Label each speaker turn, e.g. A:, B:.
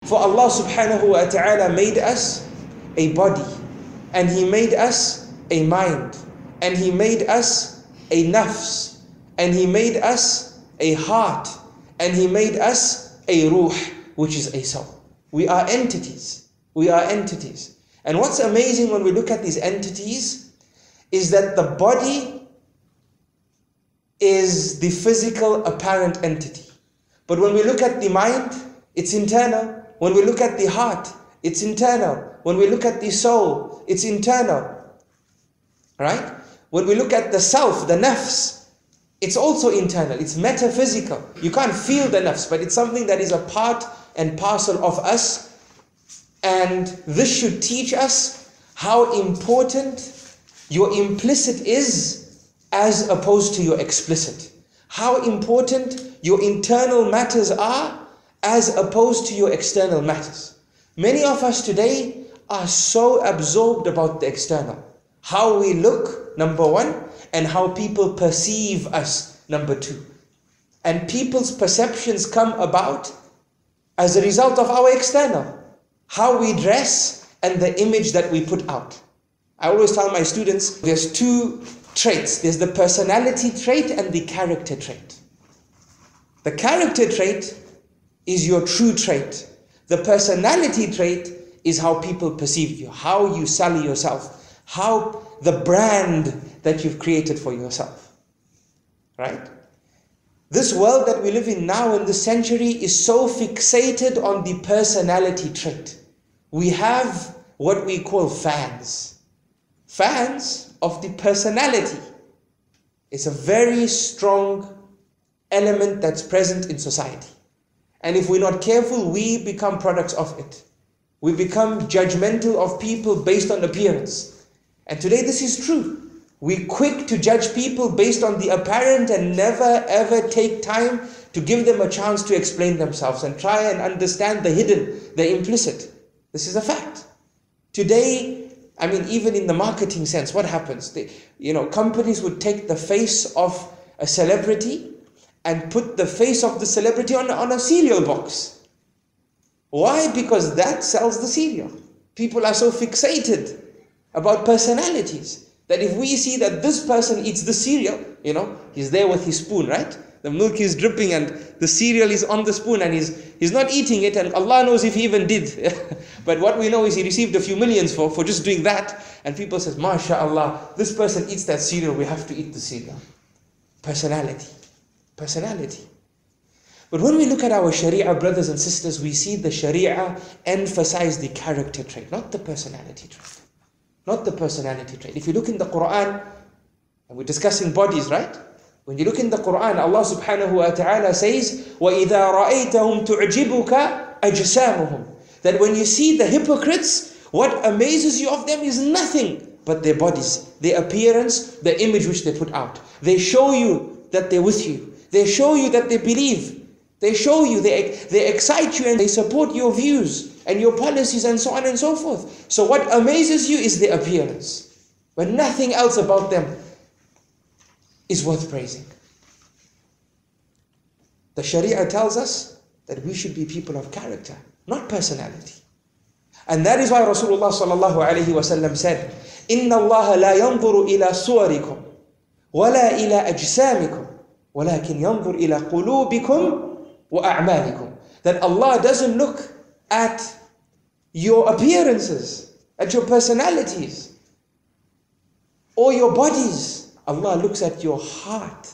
A: For Allah subhanahu wa ta'ala made us a body, and He made us a mind, and He made us a nafs, and He made us a heart, and He made us a ruh, which is a soul. We are entities. We are entities. And what's amazing when we look at these entities is that the body is the physical apparent entity. But when we look at the mind, it's internal. When we look at the heart, it's internal. When we look at the soul, it's internal. Right? When we look at the self, the nafs, it's also internal. It's metaphysical. You can't feel the nafs, but it's something that is a part and parcel of us. And this should teach us how important your implicit is as opposed to your explicit. How important your internal matters are as opposed to your external matters. Many of us today are so absorbed about the external. How we look, number one, and how people perceive us, number two. And people's perceptions come about as a result of our external. How we dress and the image that we put out. I always tell my students, there's two traits. There's the personality trait and the character trait. The character trait is your true trait. The personality trait is how people perceive you, how you sell yourself, how the brand that you've created for yourself. Right? This world that we live in now in this century is so fixated on the personality trait. We have what we call fans. Fans of the personality. It's a very strong element that's present in society. And if we're not careful, we become products of it. We become judgmental of people based on appearance. And today this is true. We're quick to judge people based on the apparent and never ever take time to give them a chance to explain themselves and try and understand the hidden, the implicit. This is a fact. Today, I mean, even in the marketing sense, what happens? Companies would take the face of a celebrity and put the face of the celebrity on a cereal box. Why? Because that sells the cereal. People are so fixated about personalities that if we see that this person eats the cereal, he's there with his spoon, right? The milk is dripping and the cereal is on the spoon and he's not eating it, and Allah knows if he even did. But what we know is he received a few millions for just doing that, and people says, MashaAllah, this person eats that cereal, we have to eat the cereal. Personality. But when we look at our Sharia, brothers and sisters, we see the Sharia emphasize the character trait, not the personality trait. Not the personality trait. If you look in the Quran, and we're discussing bodies, right? When you look in the Quran, Allah subhanahu wa ta'ala says, وَإِذَا رَأَيْتَهُمْ تُعْجِبُكَ أَجْسَامُهُم. That when you see the hypocrites, what amazes you of them is nothing but their bodies, their appearance, the image which they put out. They show you that they're with you. They show you that they believe. They show you, they excite you and they support your views and your policies and so on and so forth. So what amazes you is their appearance. But nothing else about them is worth praising. The Sharia tells us that we should be people of character, not personality. And that is why Rasulullah sallallahu alayhi wa sallam said, إِنَّ اللَّهَ لَا يَنظُرُ إِلَى صُوَرِكُمْ وَلَا إِلَى أَجْسَامِكُمْ وَلَكِنْ يَنظُرُ إِلَى قُلُوبِكُمْ وَأَعْمَالِكُمْ. That Allah doesn't look at your appearances, at your personalities, or your bodies. Allah looks at your heart.